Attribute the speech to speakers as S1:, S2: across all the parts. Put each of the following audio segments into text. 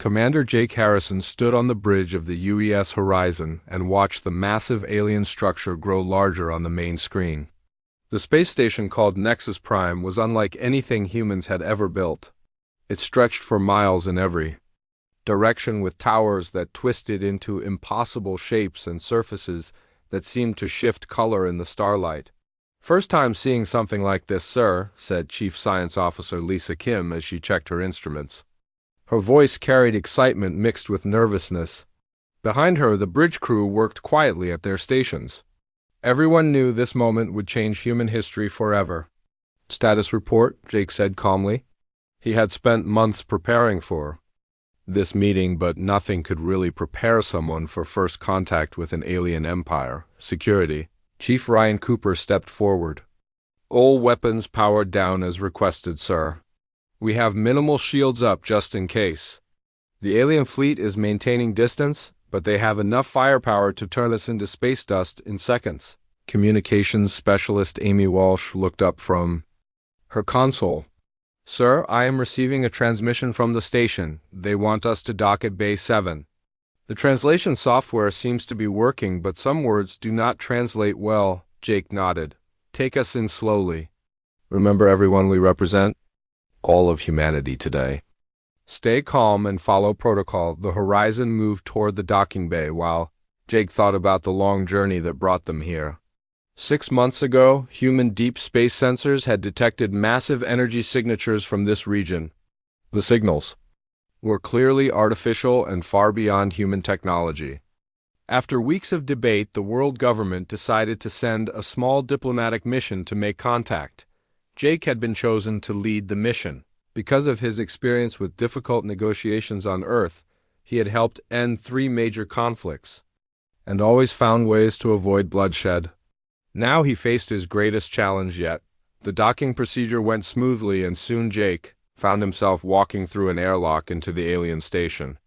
S1: Commander Jake Harrison stood on the bridge of the UES Horizon and watched the massive alien structure grow larger on the main screen. The space station called Nexus Prime was unlike anything humans had ever built. It stretched for miles in every direction with towers that twisted into impossible shapes and surfaces that seemed to shift color in the starlight. "First time seeing something like this, sir," said Chief Science Officer Lisa Kim as she checked her instruments. Her voice carried excitement mixed with nervousness. Behind her, the bridge crew worked quietly at their stations. Everyone knew this moment would change human history forever. "Status report," Jake said calmly. He had spent months preparing for this meeting, but nothing could really prepare someone for first contact with an alien empire. Security. Chief Ryan Cooper stepped forward. "All weapons powered down as requested, sir. We have minimal shields up just in case. The alien fleet is maintaining distance, but they have enough firepower to turn us into space dust in seconds." Communications specialist Amy Walsh looked up from her console. "Sir, I am receiving a transmission from the station. They want us to dock at Bay 7. The translation software seems to be working, but some words do not translate well." Jake nodded. "Take us in slowly. Remember everyone we represent? All of humanity today. Stay calm and follow protocol." The Horizon moved toward the docking bay while Jake thought about the long journey that brought them here. 6 months ago, human deep space sensors had detected massive energy signatures from this region. The signals were clearly artificial and far beyond human technology. After weeks of debate, the world government decided to send a small diplomatic mission to make contact. Jake had been chosen to lead the mission. Because of his experience with difficult negotiations on Earth, he had helped end 3 major conflicts, and always found ways to avoid bloodshed. Now he faced his greatest challenge yet. The docking procedure went smoothly, and soon Jake found himself walking through an airlock into the alien station.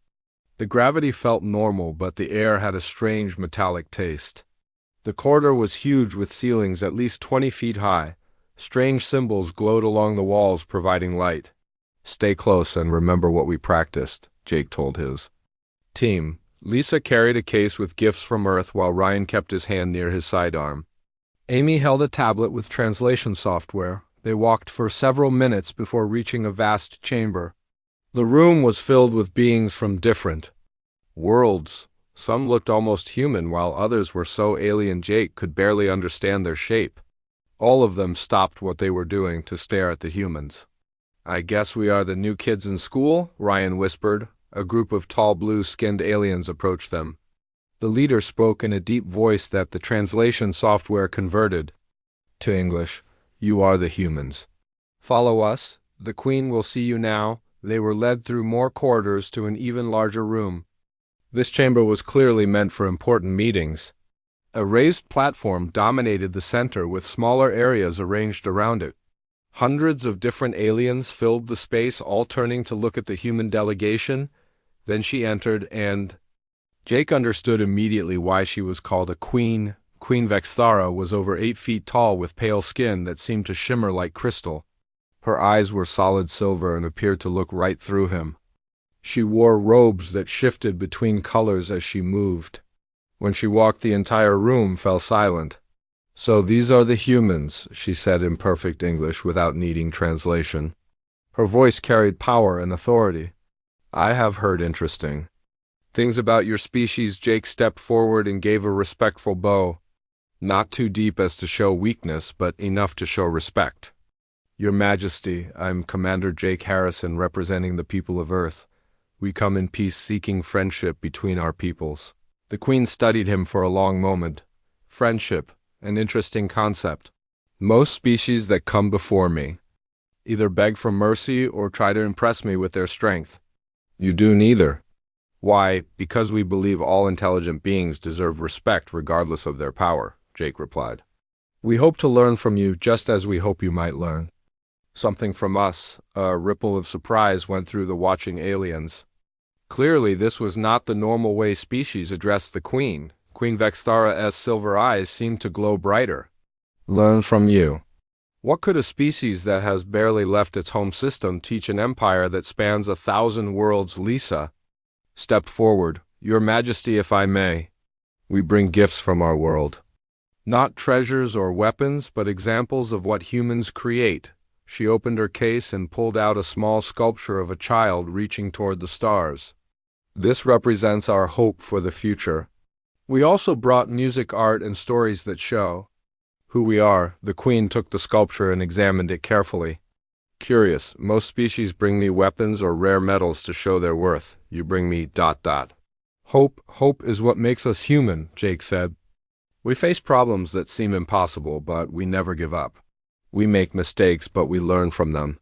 S1: The gravity felt normal, but the air had a strange metallic taste. The corridor was huge with ceilings at least 20 feet high. Strange symbols glowed along the walls, providing light. "Stay close and remember what we practiced," Jake told his team. Lisa carried a case with gifts from Earth while Ryan kept his hand near his sidearm. Amy held a tablet with translation software. They walked for several minutes before reaching a vast chamber. The room was filled with beings from different worlds. Some looked almost human, while others were so alien Jake could barely understand their shape. All of them stopped what they were doing to stare at the humans. "I guess we are the new kids in school," Ryan whispered. A group of tall blue-skinned aliens approached them. The leader spoke in a deep voice that the translation software converted to English. "You are the humans. Follow us. The Queen will see you now." They were led through more corridors to an even larger room. This chamber was clearly meant for important meetings. A raised platform dominated the center with smaller areas arranged around it. Hundreds of different aliens filled the space, all turning to look at the human delegation. Then she entered, and Jake understood immediately why she was called a queen. Queen Vexthara was over 8 feet tall with pale skin that seemed to shimmer like crystal. Her eyes were solid silver and appeared to look right through him. She wore robes that shifted between colors as she moved. When she walked, the entire room fell silent. "So these are the humans," she said in perfect English without needing translation. Her voice carried power and authority. "I have heard interesting things about your species." Jake stepped forward and gave a respectful bow. Not too deep as to show weakness, but enough to show respect. "Your Majesty, I'm Commander Jake Harrison, representing the people of Earth. We come in peace, seeking friendship between our peoples." The Queen studied him for a long moment. "Friendship, an interesting concept. Most species that come before me either beg for mercy or try to impress me with their strength. You do neither." "Why, because we believe all intelligent beings deserve respect regardless of their power," Jake replied. "We hope to learn from you just as we hope you might learn something from us." A ripple of surprise went through the watching aliens. Clearly, this was not the normal way species addressed the Queen. Queen Vexthara's silver eyes seemed to glow brighter. "Learn from you. What could a species that has barely left its home system teach an empire that spans 1,000 worlds?" Lisa stepped forward. Your Majesty, if I may, we bring gifts from our world. Not treasures or weapons, but examples of what humans create. She opened her case and pulled out a small sculpture of a child reaching toward the stars. This represents our hope for the future. We also brought music, art, and stories that show who we are. The Queen took the sculpture and examined it carefully. Curious, most species bring me weapons or rare metals to show their worth. You bring me ... Hope is what makes us human, Jake said. We face problems that seem impossible, but we never give up. We make mistakes, but we learn from them.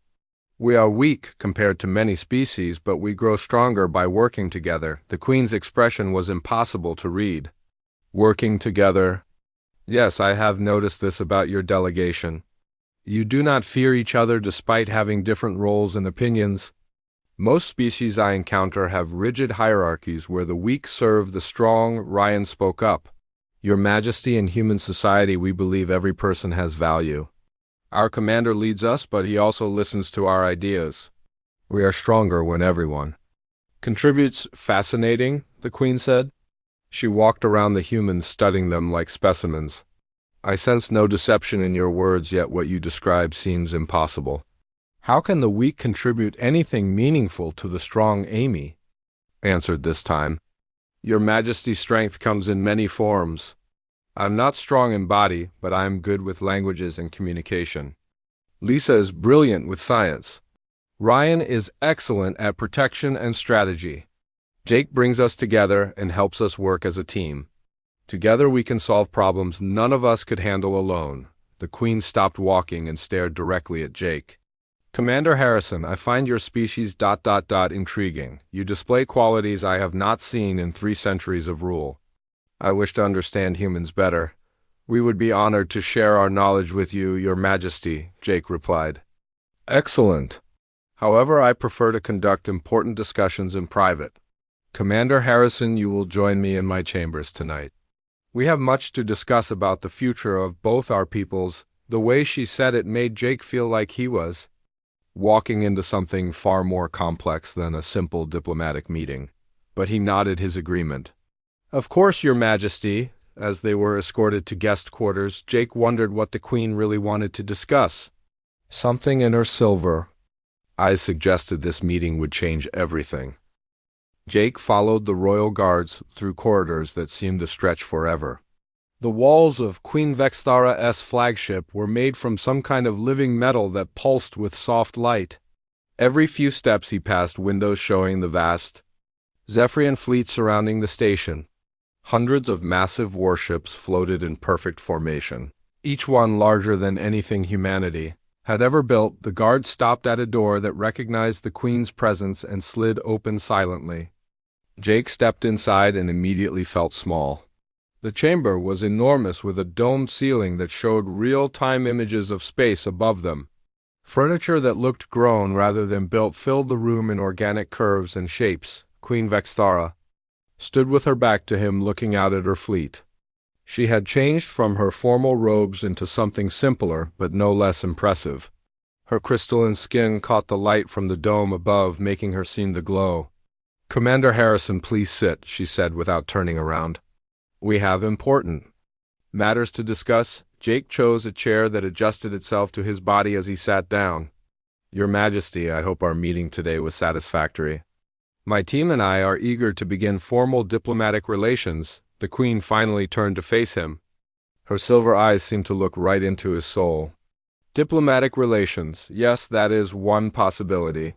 S1: We are weak compared to many species, but we grow stronger by working together. The Queen's expression was impossible to read. Working together. Yes, I have noticed this about your delegation. You do not fear each other despite having different roles and opinions. Most species I encounter have rigid hierarchies where the weak serve the strong. Ryan spoke up. Your Majesty, in human society, we believe every person has value. Our commander leads us, but he also listens to our ideas. We are stronger when everyone contributes. Fascinating, the Queen said. She walked around the humans, studying them like specimens. I sense no deception in your words, yet what you describe seems impossible. How can the weak contribute anything meaningful to the strong? Amy answered this time. Your Majesty's strength comes in many forms. I'm not strong in body, but I'm good with languages and communication. Lisa is brilliant with science. Ryan is excellent at protection and strategy. Jake brings us together and helps us work as a team. Together we can solve problems none of us could handle alone. The Queen stopped walking and stared directly at Jake. Commander Harrison, I find your species ... intriguing. You display qualities I have not seen in 3 centuries of rule. I wish to understand humans better. We would be honored to share our knowledge with you, Your Majesty, Jake replied. Excellent. However, I prefer to conduct important discussions in private. Commander Harrison, you will join me in my chambers tonight. We have much to discuss about the future of both our peoples. The way she said it made Jake feel like he was walking into something far more complex than a simple diplomatic meeting. But he nodded his agreement. Of course, Your Majesty. As they were escorted to guest quarters, Jake wondered what the Queen really wanted to discuss. Something in her silver eyes suggested this meeting would change everything. Jake followed the royal guards through corridors that seemed to stretch forever. The walls of Queen Vexthara's flagship were made from some kind of living metal that pulsed with soft light. Every few steps he passed windows showing the vast Zephyrian fleet surrounding the station. Hundreds of massive warships floated in perfect formation, each one larger than anything humanity had ever built. The guard stopped at a door that recognized the Queen's presence and slid open silently. Jake stepped inside and immediately felt small. The chamber was enormous, with a domed ceiling that showed real-time images of space above them. Furniture that looked grown rather than built filled the room in organic curves and shapes. Queen Vexthara stood with her back to him, looking out at her fleet. She had changed from her formal robes into something simpler, but no less impressive. Her crystalline skin caught the light from the dome above, making her seem to glow. Commander Harrison, please sit, she said without turning around. We have important matters to discuss. Jake chose a chair that adjusted itself to his body as he sat down. Your Majesty, I hope our meeting today was satisfactory. My team and I are eager to begin formal diplomatic relations. The Queen finally turned to face him. Her silver eyes seemed to look right into his soul. Diplomatic relations, yes, that is one possibility.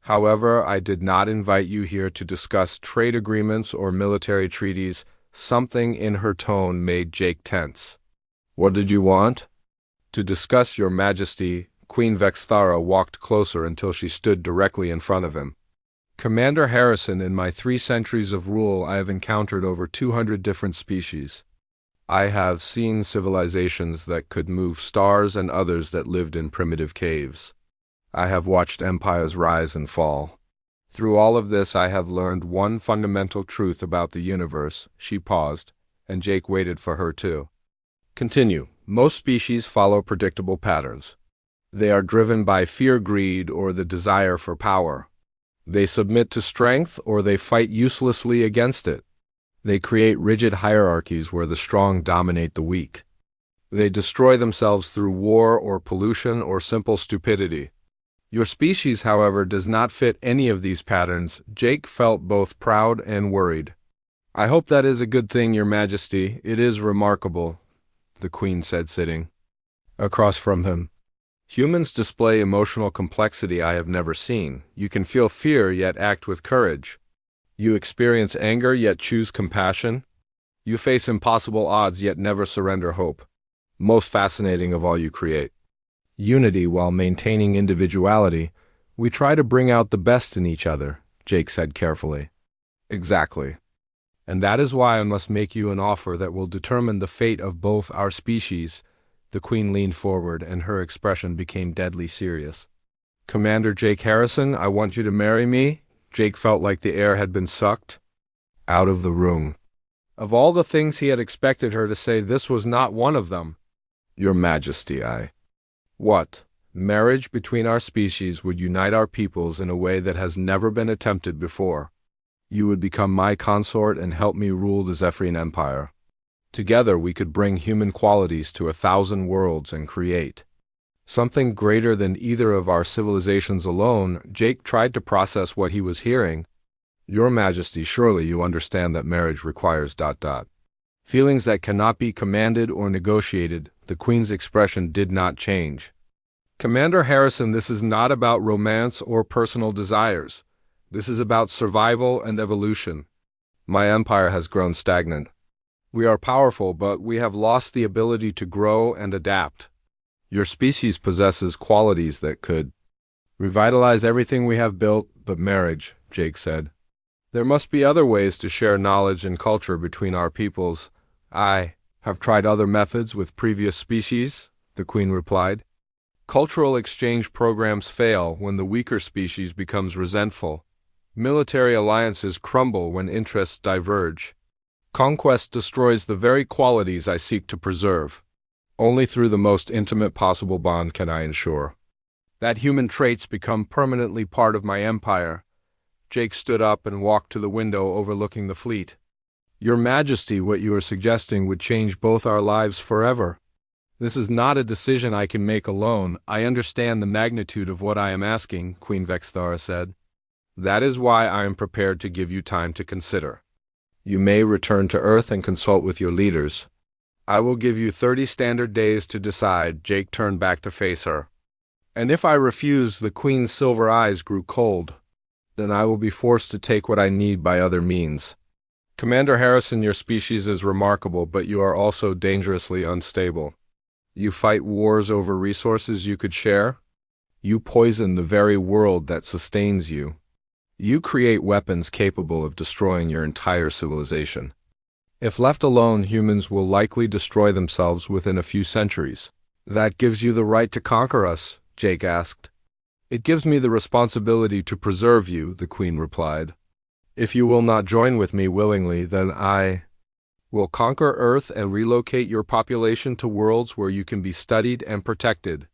S1: However, I did not invite you here to discuss trade agreements or military treaties. Something in her tone made Jake tense. What did you want? To discuss, Your Majesty. Queen Vexthara walked closer until she stood directly in front of him. Commander Harrison, in my 3 centuries of rule, I have encountered over 200 different species. I have seen civilizations that could move stars and others that lived in primitive caves. I have watched empires rise and fall. Through all of this, I have learned one fundamental truth about the universe. She paused, and Jake waited for her too. Continue. Most species follow predictable patterns. They are driven by fear, greed, or the desire for power. They submit to strength or they fight uselessly against it. They create rigid hierarchies where the strong dominate the weak. They destroy themselves through war or pollution or simple stupidity. Your species, however, does not fit any of these patterns. Jake felt both proud and worried. I hope that is a good thing, Your Majesty. It is remarkable, the Queen said, sitting across from him. Humans display emotional complexity I have never seen. You can feel fear yet act with courage. You experience anger yet choose compassion. You face impossible odds yet never surrender hope. Most fascinating of all, you create unity while maintaining individuality. We try to bring out the best in each other, Jake said carefully. Exactly. And that is why I must make you an offer that will determine the fate of both our species. The Queen leaned forward, and her expression became deadly serious. Commander Jake Harrison, I want you to marry me. Jake felt like the air had been sucked out of the room. Of all the things he had expected her to say, this was not one of them. Your Majesty, What? Marriage between our species would unite our peoples in a way that has never been attempted before. You would become my consort and help me rule the Zephyrian Empire. Together we could bring human qualities to 1,000 worlds and create something greater than either of our civilizations alone. Jake tried to process what he was hearing. Your Majesty, surely you understand that marriage requires ... Feelings that cannot be commanded or negotiated. The Queen's expression did not change. Commander Harrison, this is not about romance or personal desires. This is about survival and evolution. My empire has grown stagnant. We are powerful, but we have lost the ability to grow and adapt. Your species possesses qualities that could revitalize everything we have built, but marriage, Jake said. There must be other ways to share knowledge and culture between our peoples. I have tried other methods with previous species, the Queen replied. Cultural exchange programs fail when the weaker species becomes resentful. Military alliances crumble when interests diverge. Conquest destroys the very qualities I seek to preserve. Only through the most intimate possible bond can I ensure that human traits become permanently part of my empire. Jake stood up and walked to the window overlooking the fleet. Your Majesty, what you are suggesting would change both our lives forever. This is not a decision I can make alone. I understand the magnitude of what I am asking, Queen Vexthara said. That is why I am prepared to give you time to consider. You may return to Earth and consult with your leaders. I will give you 30 standard days to decide. Jake turned back to face her. And if I refuse, the Queen's silver eyes grew cold. Then I will be forced to take what I need by other means. Commander Harrison, your species is remarkable, but you are also dangerously unstable. You fight wars over resources you could share. You poison the very world that sustains you. You create weapons capable of destroying your entire civilization. If left alone, humans will likely destroy themselves within a few centuries. That gives you the right to conquer us, Jake asked. It gives me the responsibility to preserve you, the Queen replied. If you will not join with me willingly, then I will conquer Earth and relocate your population to worlds where you can be studied and protected.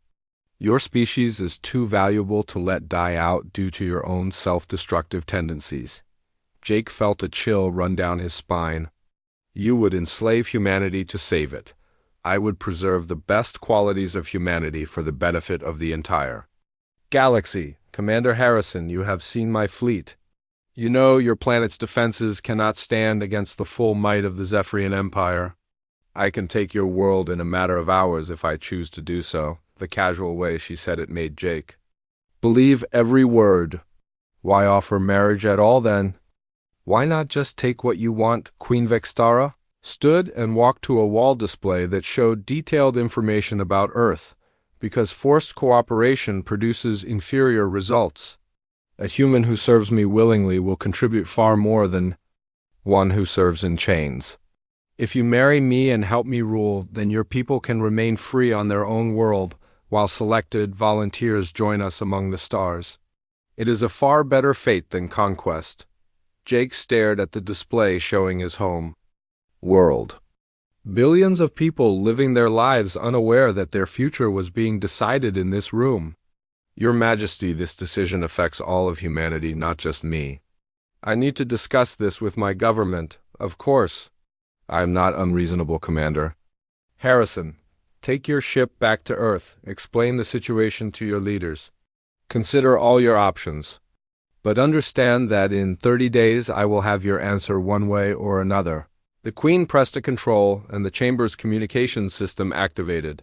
S1: Your species is too valuable to let die out due to your own self-destructive tendencies. Jake felt a chill run down his spine. You would enslave humanity to save it. I would preserve the best qualities of humanity for the benefit of the entire galaxy. Commander Harrison, you have seen my fleet. You know your planet's defenses cannot stand against the full might of the Zephyrian Empire. I can take your world in a matter of hours if I choose to do so. The casual way she said it made Jake believe every word. Why offer marriage at all then? Why not just take what you want? Queen Vexthara stood and walked to a wall display that showed detailed information about Earth, because forced cooperation produces inferior results. A human who serves me willingly will contribute far more than one who serves in chains. If you marry me and help me rule, then your people can remain free on their own world, while selected volunteers join us among the stars. It is a far better fate than conquest. Jake stared at the display showing his home world. Billions of people living their lives unaware that their future was being decided in this room. Your Majesty, this decision affects all of humanity, not just me. I need to discuss this with my government, of course. I am not unreasonable, Commander. Harrison, take your ship back to Earth. Explain the situation to your leaders. Consider all your options. But understand that in 30 days I will have your answer one way or another. The Queen pressed a control, and the Chamber's communications system activated.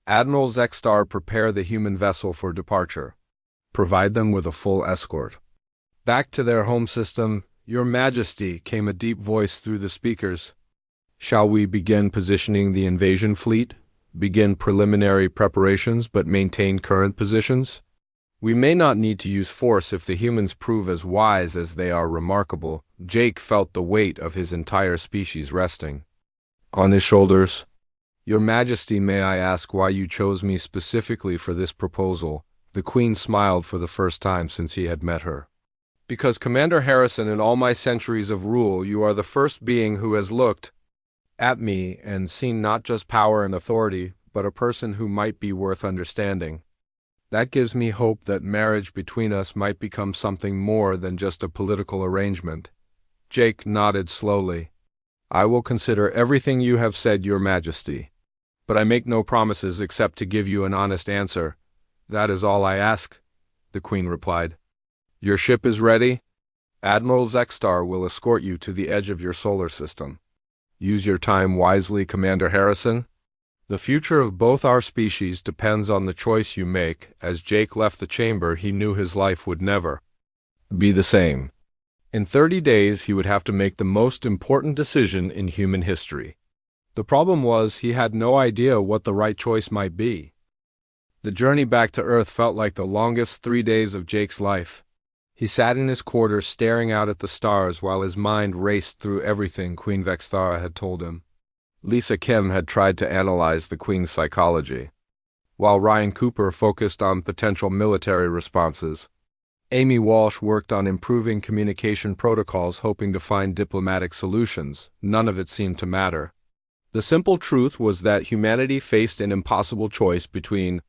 S1: Admiral Zexstar, prepare the human vessel for departure. Provide them with a full escort. Back to their home system, Your Majesty, came a deep voice through the speakers. Shall we begin positioning the invasion fleet? Begin preliminary preparations but maintain current positions? We may not need to use force if the humans prove as wise as they are remarkable. Jake felt the weight of his entire species resting on his shoulders. Your Majesty, may I ask why you chose me specifically for this proposal? The Queen smiled for the first time since he had met her. Because, Commander Harrison, in all my centuries of rule, you are the first being who has looked at me and seen not just power and authority, but a person who might be worth understanding. That gives me hope that marriage between us might become something more than just a political arrangement. Jake nodded slowly. I will consider everything you have said, Your Majesty. But I make no promises except to give you an honest answer. That is all I ask, the Queen replied. Your ship is ready? Admiral Zexstar will escort you to the edge of your solar system. Use your time wisely, Commander Harrison. The future of both our species depends on the choice you make. As Jake left the chamber, he knew his life would never be the same. In 30 days, he would have to make the most important decision in human history. The problem was he had no idea what the right choice might be. The journey back to Earth felt like the longest 3 days of Jake's life. He sat in his quarters staring out at the stars while his mind raced through everything Queen Vexthara had told him. Lisa Kim had tried to analyze the Queen's psychology, while Ryan Cooper focused on potential military responses. Amy Walsh worked on improving communication protocols, hoping to find diplomatic solutions. None of it seemed to matter. The simple truth was that humanity faced an impossible choice between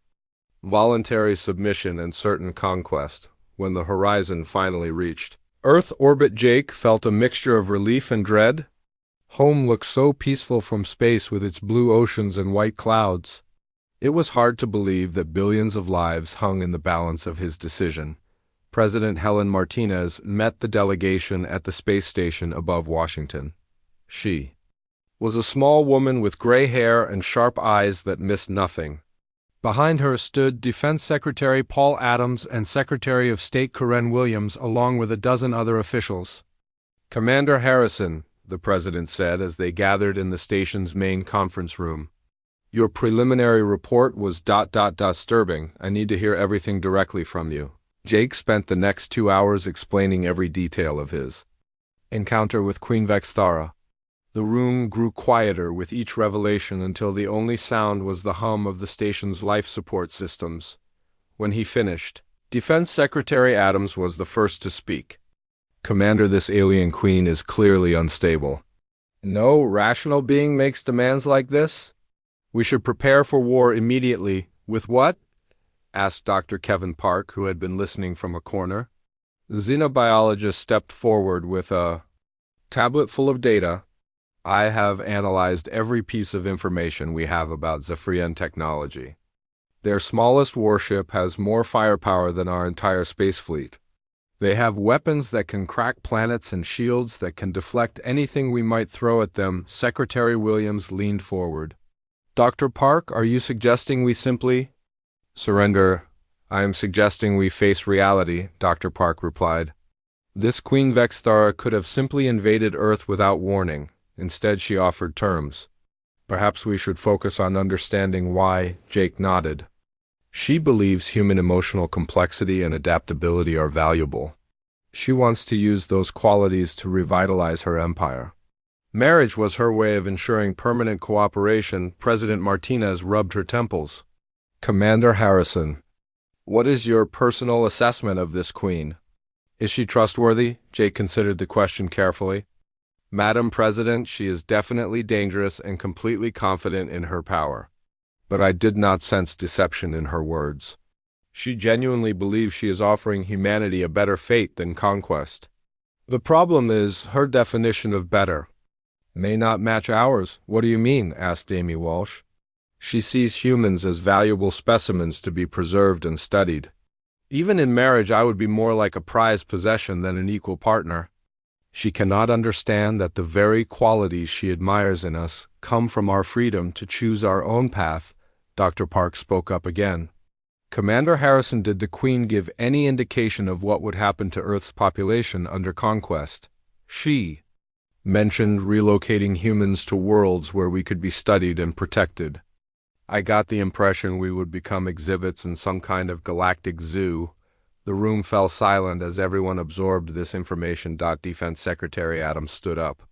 S1: voluntary submission and certain conquest. When the horizon finally reached Earth orbit, Jake felt a mixture of relief and dread. Home looked so peaceful from space with its blue oceans and white clouds. It was hard to believe that billions of lives hung in the balance of his decision. President Helen Martinez met the delegation at the space station above Washington. She was a small woman with gray hair and sharp eyes that missed nothing. Behind her stood Defense Secretary Paul Adams and Secretary of State Karen Williams, along with a dozen other officials. Commander Harrison, the President said as they gathered in the station's main conference room. Your preliminary report was disturbing. I need to hear everything directly from you. Jake spent the next 2 hours explaining every detail of his encounter with Queen Vexthara. The room grew quieter with each revelation until the only sound was the hum of the station's life support systems. When he finished, Defense Secretary Adams was the first to speak. Commander, this alien queen is clearly unstable. No rational being makes demands like this? We should prepare for war immediately. With what? Asked Dr. Kevin Park, who had been listening from a corner. The xenobiologist stepped forward with a tablet full of data. I have analyzed every piece of information we have about Zephyrian technology. Their smallest warship has more firepower than our entire space fleet. They have weapons that can crack planets and shields that can deflect anything we might throw at them. Secretary Williams leaned forward. Dr. Park, are you suggesting we simply surrender? I am suggesting we face reality, Dr. Park replied. This Queen Vexthara could have simply invaded Earth without warning. Instead, she offered terms. Perhaps we should focus on understanding why. Jake nodded. She believes human emotional complexity and adaptability are valuable. She wants to use those qualities to revitalize her empire. Marriage was her way of ensuring permanent cooperation. President Martinez rubbed her temples. Commander Harrison, what is your personal assessment of this queen? Is she trustworthy? Jake considered the question carefully. Madam President, she is definitely dangerous and completely confident in her power. But I did not sense deception in her words. She genuinely believes she is offering humanity a better fate than conquest. The problem is, her definition of better may not match ours. What do you mean? Asked Amy Walsh. She sees humans as valuable specimens to be preserved and studied. Even in marriage, I would be more like a prized possession than an equal partner. She cannot understand that the very qualities she admires in us come from our freedom to choose our own path. Dr. Park spoke up again. Commander Harrison, did the Queen give any indication of what would happen to Earth's population under conquest? She mentioned relocating humans to worlds where we could be studied and protected. I got the impression we would become exhibits in some kind of galactic zoo. The room fell silent as everyone absorbed this information. Defense Secretary Adams stood up.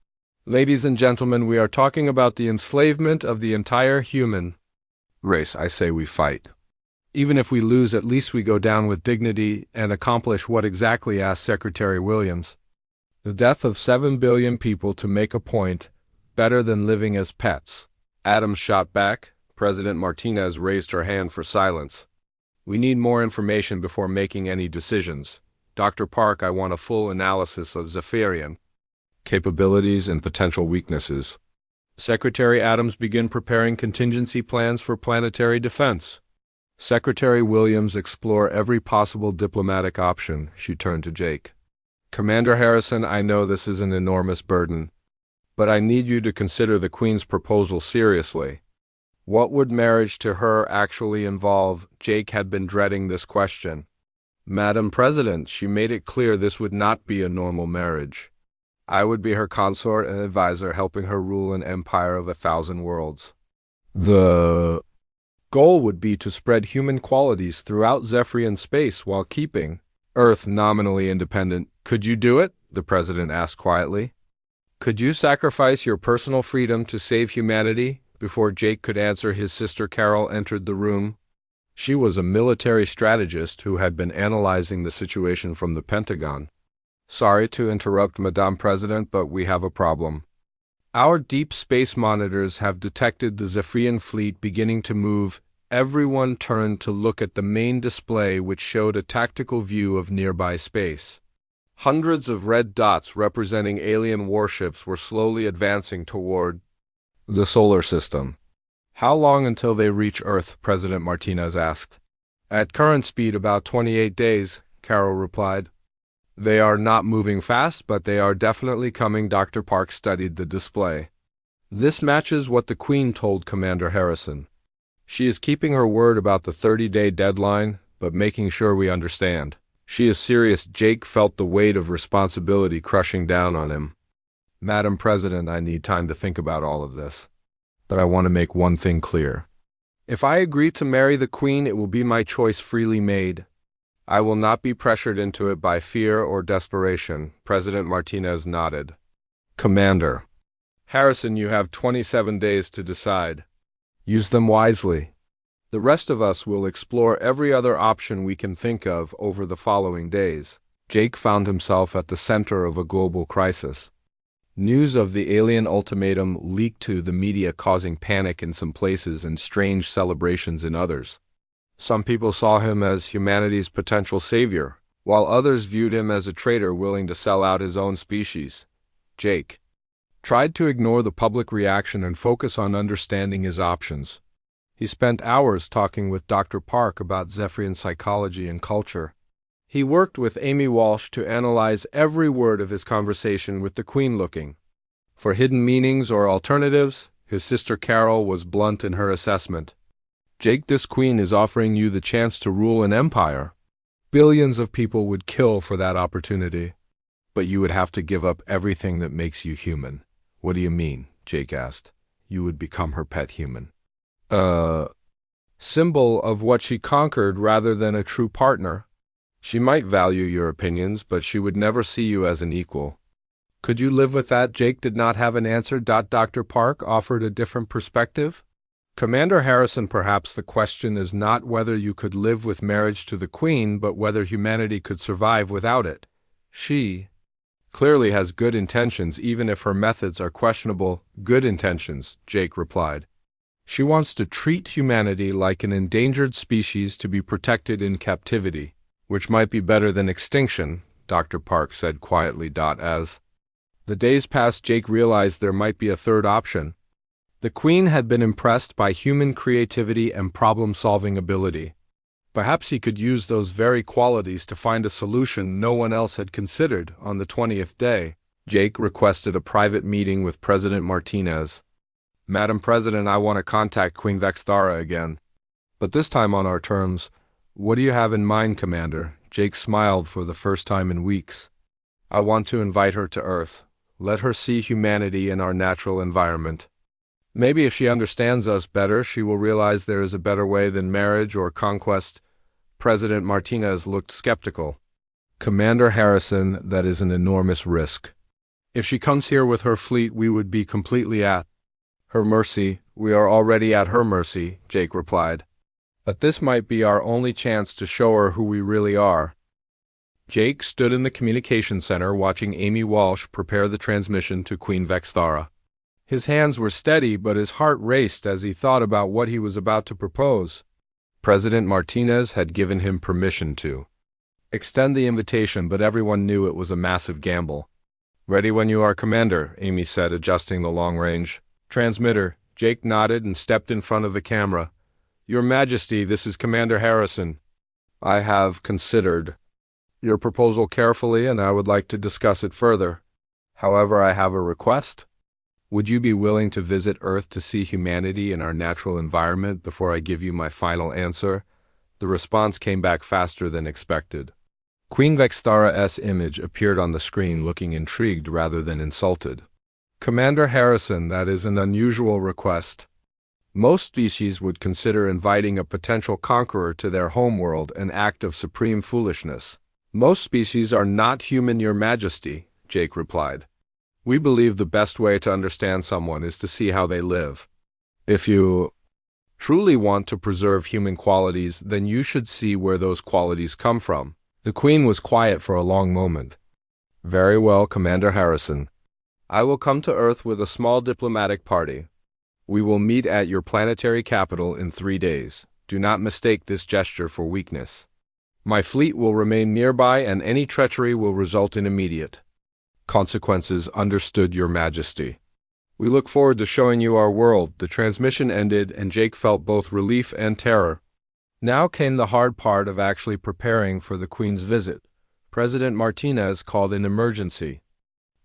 S1: Ladies and gentlemen, we are talking about the enslavement of the entire human race. I say we fight. Even if we lose, at least we go down with dignity and accomplish what exactly? Asked Secretary Williams. The death of 7 billion people to make a point, better than living as pets. Adams shot back. President Martinez raised her hand for silence. We need more information before making any decisions. Dr. Park, I want a full analysis of Zephyrian capabilities and potential weaknesses. Secretary Adams, begin preparing contingency plans for planetary defense. Secretary Williams, explore every possible diplomatic option. She turned to Jake. Commander Harrison, I know this is an enormous burden, but I need you to consider the Queen's proposal seriously. What would marriage to her actually involve? Jake had been dreading this question. Madam President, she made it clear this would not be a normal marriage. I would be her consort and advisor, helping her rule an empire of 1,000 worlds. The goal would be to spread human qualities throughout Zephyrian space while keeping Earth nominally independent. Could you do it? The President asked quietly. Could you sacrifice your personal freedom to save humanity? Before Jake could answer, his sister Carol entered the room. She was a military strategist who had been analyzing the situation from the Pentagon. Sorry to interrupt, Madame President, but we have a problem. Our deep space monitors have detected the Zephyrian fleet beginning to move. Everyone turned to look at the main display, which showed a tactical view of nearby space. Hundreds of red dots representing alien warships were slowly advancing toward the solar system. How long until they reach Earth? President Martinez asked. At current speed, about 28 days, Carol replied. They are not moving fast, but they are definitely coming. Dr. Park studied the display. This matches what the Queen told Commander Harrison. She is keeping her word about the 30-day deadline, but making sure we understand. She is serious. Jake felt the weight of responsibility crushing down on him. Madam President, I need time to think about all of this. But I want to make one thing clear. If I agree to marry the Queen, it will be my choice, freely made. I will not be pressured into it by fear or desperation. President Martinez nodded. Commander Harrison, you have 27 days to decide. Use them wisely. The rest of us will explore every other option we can think of over the following days. Jake found himself at the center of a global crisis. News of the alien ultimatum leaked to the media, causing panic in some places and strange celebrations in others. Some people saw him as humanity's potential savior, while others viewed him as a traitor willing to sell out his own species. Jake tried to ignore the public reaction and focus on understanding his options. He spent hours talking with Dr. Park about Zephyrian psychology and culture. He worked with Amy Walsh to analyze every word of his conversation with the Queen, looking for hidden meanings or alternatives. His sister Carol was blunt in her assessment. Jake, this Queen is offering you the chance to rule an empire. Billions of people would kill for that opportunity, but you would have to give up everything that makes you human. What do you mean? Jake asked. You would become her pet human. Symbol of what she conquered rather than a true partner. She might value your opinions, but she would never see you as an equal. Could you live with that? Jake did not have an answer. Dr. Park offered a different perspective. Commander Harrison, perhaps the question is not whether you could live with marriage to the Queen, but whether humanity could survive without it. She clearly has good intentions, even if her methods are questionable. Good intentions, Jake replied. She wants to treat humanity like an endangered species to be protected in captivity, which might be better than extinction, Dr. Park said quietly. As the days passed, Jake realized there might be a third option. The Queen had been impressed by human creativity and problem-solving ability. Perhaps he could use those very qualities to find a solution no one else had considered. On the 20th day, Jake requested a private meeting with President Martinez. Madam President, I want to contact Queen Vexthara again. But this time on our terms. What do you have in mind, Commander? Jake smiled for the first time in weeks. I want to invite her to Earth. Let her see humanity in our natural environment. Maybe if she understands us better, she will realize there is a better way than marriage or conquest. President Martinez looked skeptical. Commander Harrison, that is an enormous risk. If she comes here with her fleet, we would be completely at her mercy. We are already at her mercy, Jake replied. But this might be our only chance to show her who we really are. Jake stood in the communication center watching Amy Walsh prepare the transmission to Queen Vexthara. His hands were steady, but his heart raced as he thought about what he was about to propose. President Martinez had given him permission to extend the invitation, but everyone knew it was a massive gamble. Ready when you are, Commander, Amy said, adjusting the long-range transmitter. Jake nodded and stepped in front of the camera. Your Majesty, this is Commander Harrison. I have considered your proposal carefully, and I would like to discuss it further. However, I have a request. Would you be willing to visit Earth to see humanity in our natural environment before I give you my final answer? The response came back faster than expected. Queen Vexthara's image appeared on the screen, looking intrigued rather than insulted. Commander Harrison, that is an unusual request. Most species would consider inviting a potential conqueror to their homeworld an act of supreme foolishness. Most species are not human, Your Majesty, Jake replied. We believe the best way to understand someone is to see how they live. If you truly want to preserve human qualities, then you should see where those qualities come from. The Queen was quiet for a long moment. Very well, Commander Harrison. I will come to Earth with a small diplomatic party. We will meet at your planetary capital in 3 days. Do not mistake this gesture for weakness. My fleet will remain nearby, and any treachery will result in immediate consequences. Understood, Your Majesty. We look forward to showing you our world. The transmission ended, and Jake felt both relief and terror. Now came the hard part of actually preparing for the Queen's visit. President Martinez called an emergency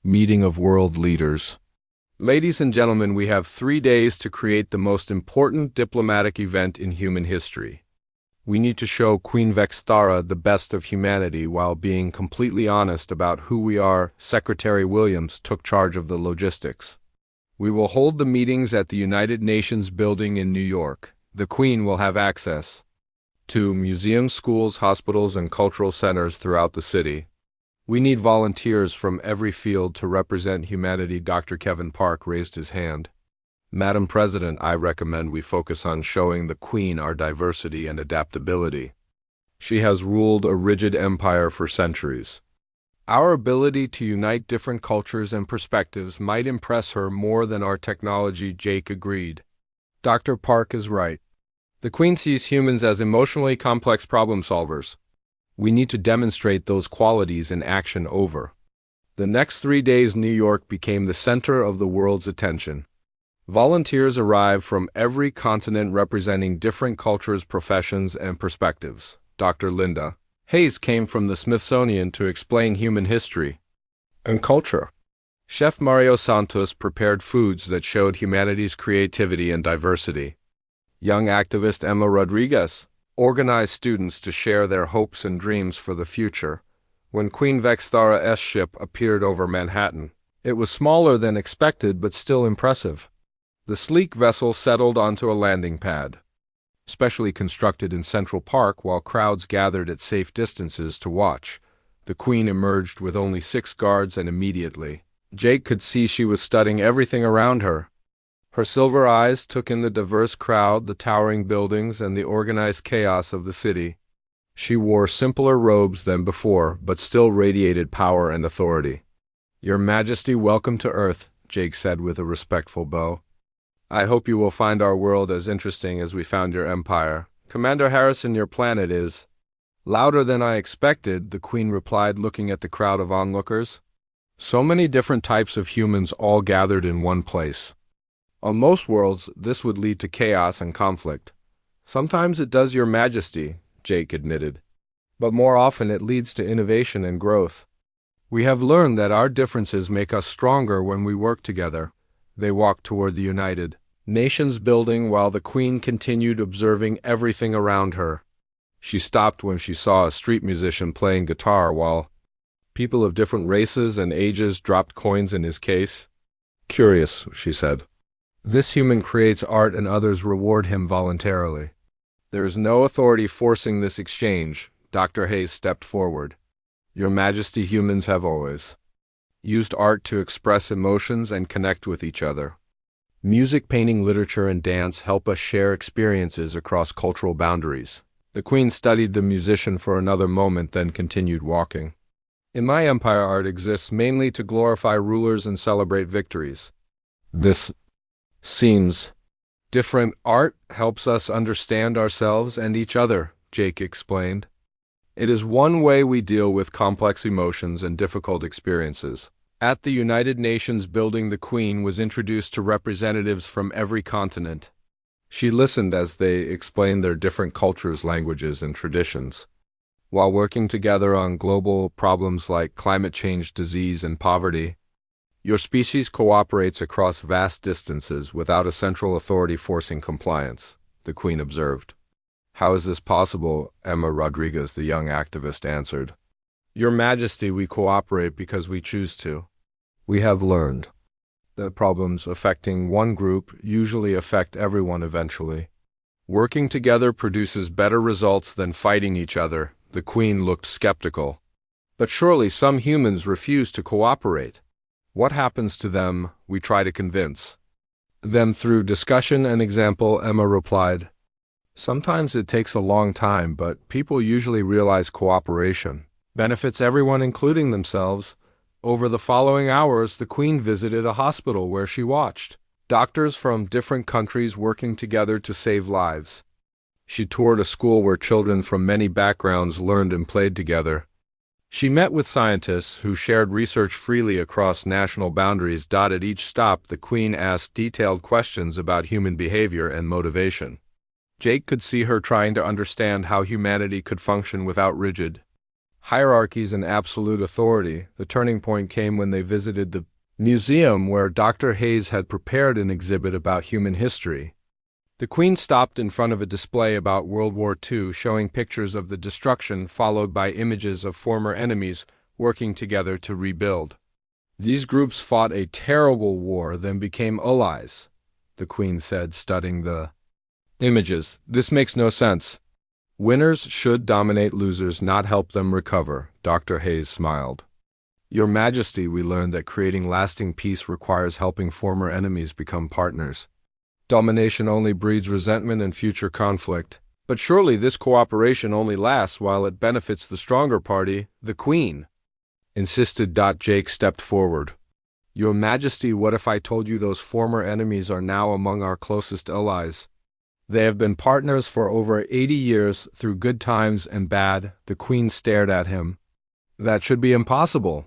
S1: meeting of world leaders. Ladies and gentlemen, we have 3 days to create the most important diplomatic event in human history. We need to show Queen Vexthara the best of humanity while being completely honest about who we are. Secretary Williams took charge of the logistics. We will hold the meetings at the United Nations building in New York. The Queen will have access to museums, schools, hospitals, and cultural centers throughout the city. We need volunteers from every field to represent humanity. Dr. Kevin Park raised his hand. Madam President, I recommend we focus on showing the Queen our diversity and adaptability. She has ruled a rigid empire for centuries. Our ability to unite different cultures and perspectives might impress her more than our technology. Jake agreed. Dr. Park is right. The Queen sees humans as emotionally complex problem solvers. We need to demonstrate those qualities in action. Over the next 3 days, New York became the center of the world's attention. Volunteers arrived from every continent representing different cultures, professions, and perspectives. Dr. Linda Hayes came from the Smithsonian to explain human history and culture. Chef Mario Santos prepared foods that showed humanity's creativity and diversity. Young activist Emma Rodriguez organized students to share their hopes and dreams for the future. When Queen Vexthara's ship appeared over Manhattan, it was smaller than expected but still impressive. The sleek vessel settled onto a landing pad, specially constructed in Central Park, while crowds gathered at safe distances to watch. The Queen emerged with only 6 guards, and immediately Jake could see she was studying everything around her. Her silver eyes took in the diverse crowd, the towering buildings, and the organized chaos of the city. She wore simpler robes than before, but still radiated power and authority. Your Majesty, welcome to Earth, Jake said with a respectful bow. I hope you will find our world as interesting as we found your empire. Commander Harrison, your planet is louder than I expected, the Queen replied, looking at the crowd of onlookers. So many different types of humans all gathered in one place. On most worlds, this would lead to chaos and conflict. Sometimes it does, Your Majesty, Jake admitted. But more often it leads to innovation and growth. We have learned that our differences make us stronger when we work together. They walked toward the United Nations building while the Queen continued observing everything around her. She stopped when she saw a street musician playing guitar while people of different races and ages dropped coins in his case. Curious, she said. This human creates art and others reward him voluntarily. There is no authority forcing this exchange. Dr. Hayes stepped forward. Your Majesty, humans have always used art to express emotions and connect with each other. Music, painting, literature, and dance help us share experiences across cultural boundaries. The Queen studied the musician for another moment, then continued walking. In my empire, art exists mainly to glorify rulers and celebrate victories. This seems different. Art helps us understand ourselves and each other, Jake explained. It is one way we deal with complex emotions and difficult experiences. At the United Nations building, the Queen was introduced to representatives from every continent. She listened as they explained their different cultures, languages, and traditions. While working together on global problems like climate change, disease, and poverty, your species cooperates across vast distances without a central authority forcing compliance, the Queen observed. How is this possible? Emma Rodriguez, the young activist, answered. Your Majesty, we cooperate because we choose to. We have learned that problems affecting one group usually affect everyone eventually. Working together produces better results than fighting each other. The Queen looked skeptical. But surely some humans refuse to cooperate. What happens to them, we try to convince them through discussion and example, Emma replied. Sometimes it takes a long time, but people usually realize cooperation benefits everyone, including themselves. Over the following hours, the Queen visited a hospital where she watched doctors from different countries working together to save lives. She toured a school where children from many backgrounds learned and played together. She met with scientists who shared research freely across national boundaries. At each stop, the Queen asked detailed questions about human behavior and motivation. Jake could see her trying to understand how humanity could function without rigid hierarchies and absolute authority. The turning point came when they visited the museum where Dr. Hayes had prepared an exhibit about human history. The Queen stopped in front of a display about World War II, showing pictures of the destruction followed by images of former enemies working together to rebuild. These groups fought a terrible war, then became allies, the Queen said, studying the images. This makes no sense. Winners should dominate losers, not help them recover, Dr. Hayes smiled. Your Majesty, we learned that creating lasting peace requires helping former enemies become partners. Domination only breeds resentment and future conflict. But surely this cooperation only lasts while it benefits the stronger party, the Queen insisted. Jake stepped forward. Your Majesty, what if I told you those former enemies are now among our closest allies? They have been partners for over 80 years through good times and bad. The Queen stared at him. That should be impossible.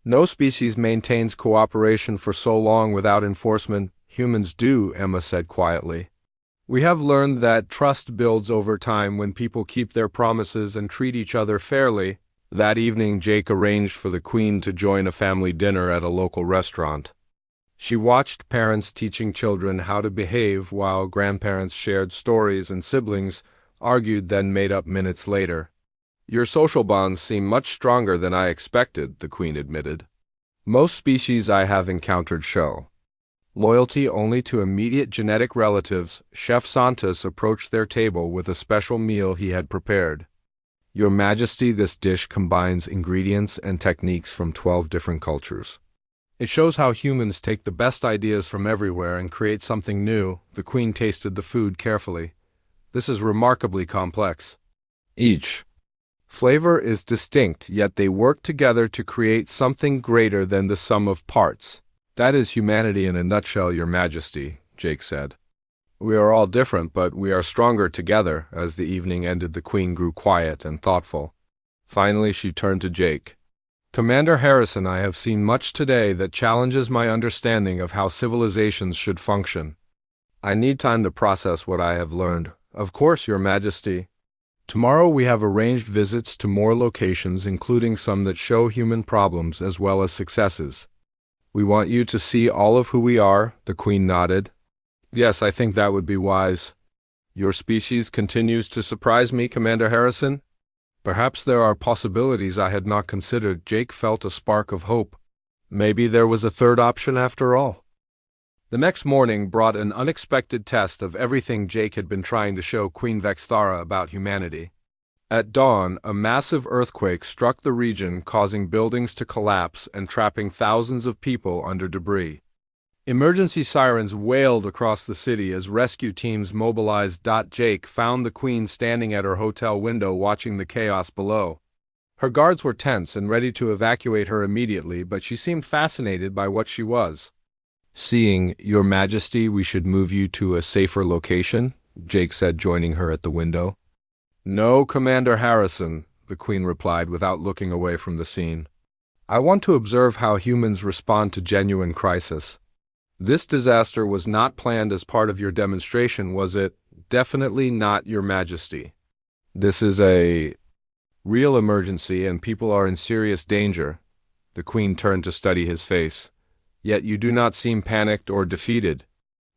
S1: No species maintains cooperation for so long without enforcement. Humans do, Emma said quietly. We have learned that trust builds over time when people keep their promises and treat each other fairly. That evening, Jake arranged for the Queen to join a family dinner at a local restaurant. She watched parents teaching children how to behave while grandparents shared stories and siblings argued, then made up minutes later. Your social bonds seem much stronger than I expected, the Queen admitted. Most species I have encountered show loyalty only to immediate genetic relatives. Chef Santos approached their table with a special meal he had prepared. Your Majesty, this dish combines ingredients and techniques from 12 different cultures. It shows how humans take the best ideas from everywhere and create something new. The Queen tasted the food carefully. This is remarkably complex. Each flavor is distinct, yet they work together to create something greater than the sum of parts. That is humanity in a nutshell, Your Majesty, Jake said. We are all different, but we are stronger together. As the evening ended, the Queen grew quiet and thoughtful. Finally, she turned to Jake. Commander Harrison, I have seen much today that challenges my understanding of how civilizations should function. I need time to process what I have learned. Of course, Your Majesty. Tomorrow we have arranged visits to more locations, including some that show human problems as well as successes. We want you to see all of who we are, the Queen nodded. Yes, I think that would be wise. Your species continues to surprise me, Commander Harrison. Perhaps there are possibilities I had not considered. Jake felt a spark of hope. Maybe there was a third option after all. The next morning brought an unexpected test of everything Jake had been trying to show Queen Vexthara about humanity. At dawn, a massive earthquake struck the region, causing buildings to collapse and trapping thousands of people under debris. Emergency sirens wailed across the city as rescue teams mobilized. Jake found the Queen standing at her hotel window watching the chaos below. Her guards were tense and ready to evacuate her immediately, but she seemed fascinated by what she was seeing. Your Majesty, we should move you to a safer location, Jake said, joining her at the window. No, Commander Harrison, the Queen replied without looking away from the scene. I want to observe how humans respond to genuine crisis. This disaster was not planned as part of your demonstration, was it? Definitely not, Your Majesty. This is a real emergency and people are in serious danger. The Queen turned to study his face. Yet you do not seem panicked or defeated.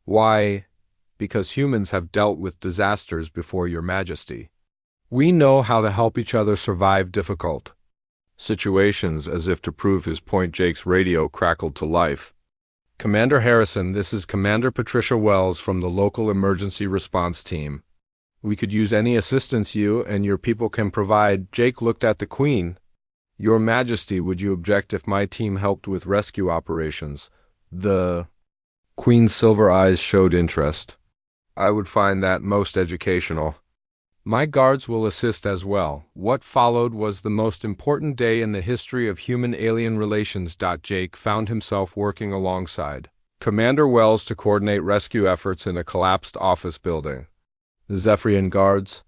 S1: Why? Because humans have dealt with disasters before, Your Majesty. We know how to help each other survive difficult situations. As if to prove his point, Jake's radio crackled to life. Commander Harrison, this is Commander Patricia Wells from the local emergency response team. We could use any assistance you and your people can provide. Jake looked at the Queen. Your Majesty, would you object if my team helped with rescue operations? The Queen's silver eyes showed interest. I would find that most educational. My guards will assist as well. What followed was the most important day in the history of human-alien relations. Jake found himself working alongside Commander Wells to coordinate rescue efforts in a collapsed office building. The Zephyrian guards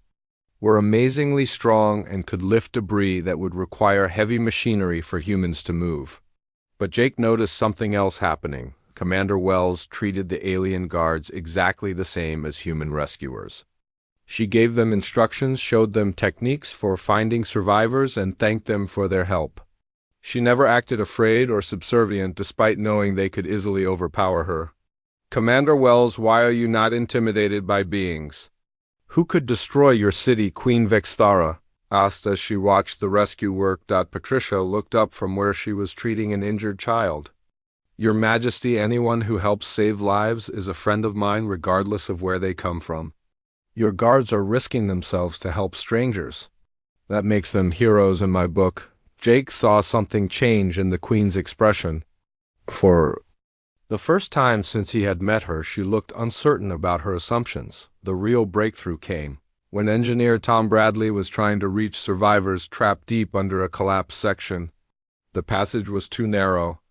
S1: were amazingly strong and could lift debris that would require heavy machinery for humans to move. But Jake noticed something else happening. Commander Wells treated the alien guards exactly the same as human rescuers. She gave them instructions, showed them techniques for finding survivors, and thanked them for their help. She never acted afraid or subservient despite knowing they could easily overpower her. Commander Wells, why are you not intimidated by beings who could destroy your city? Queen Vexthara asked as she watched the rescue work. Patricia looked up from where she was treating an injured child. Your Majesty, anyone who helps save lives is a friend of mine regardless of where they come from. Your guards are risking themselves to help strangers. That makes them heroes in my book. Jake saw something change in the Queen's expression. For the first time since he had met her, she looked uncertain about her assumptions. The real breakthrough came when engineer Tom Bradley was trying to reach survivors trapped deep under a collapsed section. The passage was too narrow.